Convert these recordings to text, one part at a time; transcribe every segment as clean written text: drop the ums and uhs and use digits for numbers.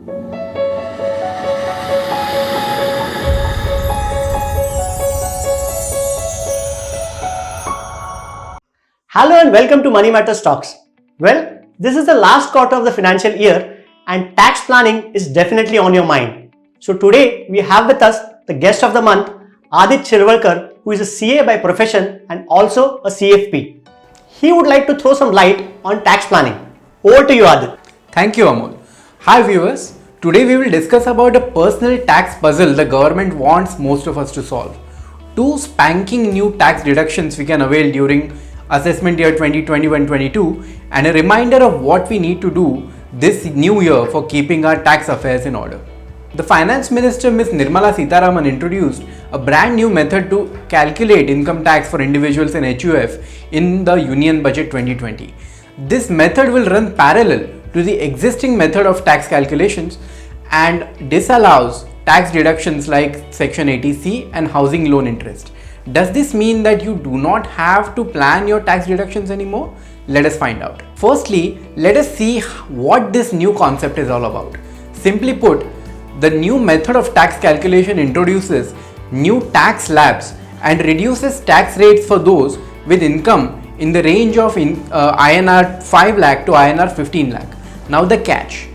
Hello and welcome to Money Matters Talks. Well, this is the last quarter of the financial year and tax planning is definitely on your mind. So today we have with us the guest of the month, Adit Chirvalkar, who is a CA by profession and also a CFP. He would like to throw some light on tax planning. Over to you, Adit. Thank you, Amol. Hi viewers. Today we will discuss about a personal tax puzzle the government wants most of us to solve. Two spanking new tax deductions we can avail during assessment year 2021-22 and a reminder of what we need to do this new year for keeping our tax affairs in order. The Finance Minister Ms. Nirmala Sitharaman introduced a brand new method to calculate income tax for individuals in HUF in the Union Budget 2020. This method will run parallel to the existing method of tax calculations and disallows tax deductions like Section 80C and housing loan interest. Does this mean that you do not have to plan your tax deductions anymore? Let us find out. Firstly, let us see what this new concept is all about. Simply put, the new method of tax calculation introduces new tax slabs and reduces tax rates for those with income in the range of INR 5 lakh to INR 15 lakh. Now the catch.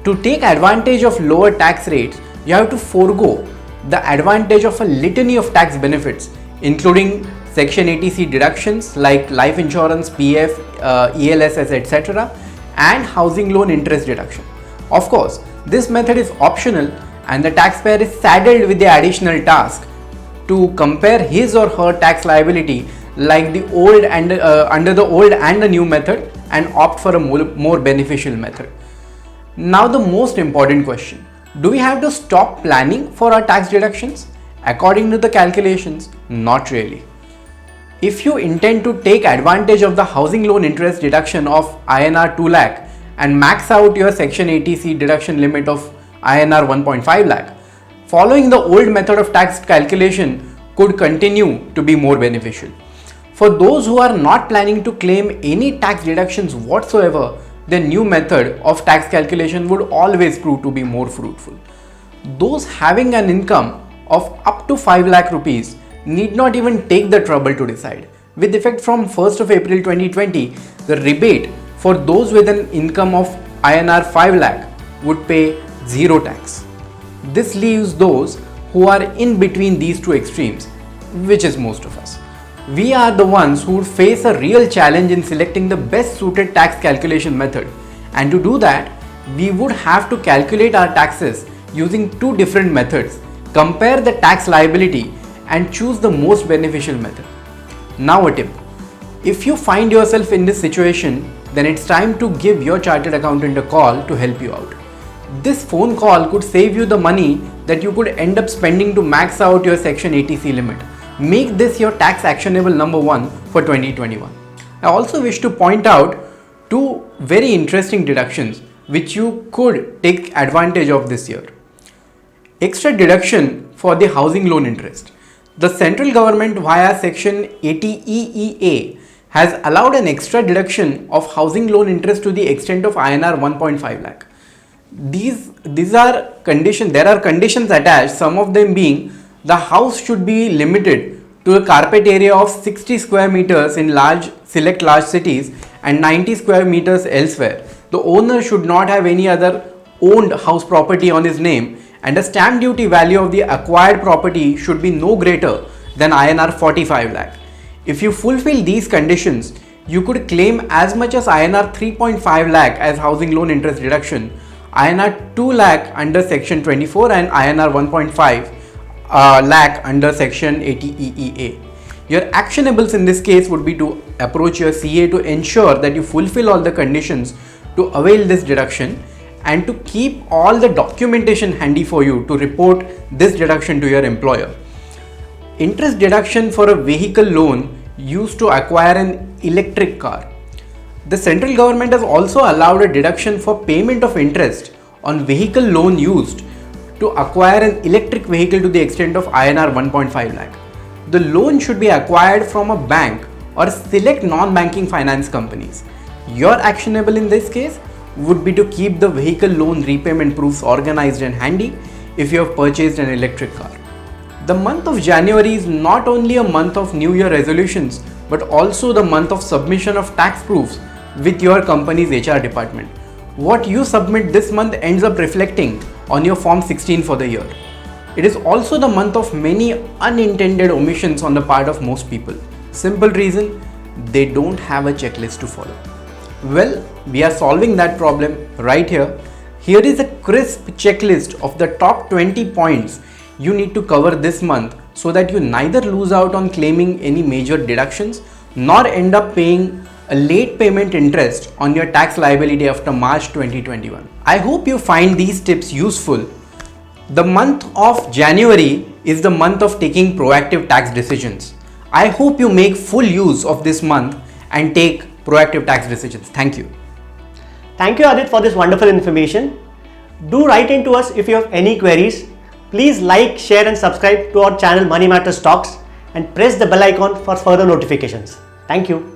To take advantage of lower tax rates, you have to forego the advantage of a litany of tax benefits, including Section 80C deductions like life insurance, PF, ELSS, etc., and housing loan interest deduction. Of course, this method is optional and the taxpayer is saddled with the additional task to compare his or her tax liability like the old and under the old and the new method and opt for a more beneficial method. Now the most important question. Do we have to stop planning for our tax deductions? According to the calculations, not really. If you intend to take advantage of the housing loan interest deduction of INR 2 lakh and max out your Section 80C deduction limit of INR 1.5 lakh, following the old method of tax calculation could continue to be more beneficial. For those who are not planning to claim any tax deductions whatsoever, the new method of tax calculation would always prove to be more fruitful. Those having an income of up to 5 lakh rupees need not even take the trouble to decide. With effect from 1st of April 2020, the rebate for those with an income of INR 5 lakh would pay zero tax. This leaves those who are in between these two extremes, which is most of us. We are the ones who would face a real challenge in selecting the best suited tax calculation method, and to do that, we would have to calculate our taxes using two different methods, compare the tax liability and choose the most beneficial method. Now a tip. If you find yourself in this situation, then it's time to give your chartered accountant a call to help you out. This phone call could save you the money that you could end up spending to max out your Section 80C limit. Make this your tax actionable number 1 for 2021. I also wish to point out two very interesting deductions which you could take advantage of this year. Extra deduction for the housing loan interest. The central government via Section 80EEA has allowed an extra deduction of housing loan interest to the extent of INR 1.5 lakh. These are conditions, there are conditions attached, some of them being the house should be limited to a carpet area of 60 square meters in select large cities and 90 square meters elsewhere. The owner should not have any other owned house property on his name, and the stamp duty value of the acquired property should be no greater than INR 45 lakh. If you fulfill these conditions, you could claim as much as INR 3.5 lakh as housing loan interest deduction, INR 2 lakh under Section 24 and INR 1.5 lakh under Section 80EEA. Your actionables in this case would be to approach your CA to ensure that you fulfill all the conditions to avail this deduction and to keep all the documentation handy for you to report this deduction to your employer. Interest deduction for a vehicle loan used to acquire an electric car. The central government has also allowed a deduction for payment of interest on vehicle loan used to acquire an electric vehicle to the extent of INR 1.5 lakh. The loan should be acquired from a bank or select non-banking finance companies. Your actionable in this case would be to keep the vehicle loan repayment proofs organized and handy if you have purchased an electric car. The month of January is not only a month of New Year resolutions but also the month of submission of tax proofs with your company's HR department. What you submit this month ends up reflecting on your Form 16 for the year. It is also the month of many unintended omissions on the part of most people. Simple reason, they don't have a checklist to follow. Well, we are solving that problem right here. Here is a crisp checklist of the top 20 points you need to cover this month so that you neither lose out on claiming any major deductions nor end up paying a late payment interest on your tax liability after March 2021. I hope you find these tips useful. The month of January is the month of taking proactive tax decisions. I hope you make full use of this month and take proactive tax decisions. Thank you. Thank you, Adit, for this wonderful information. Do write in to us if you have any queries. Please like, share and subscribe to our channel Money Matters Talks and press the bell icon for further notifications. Thank you.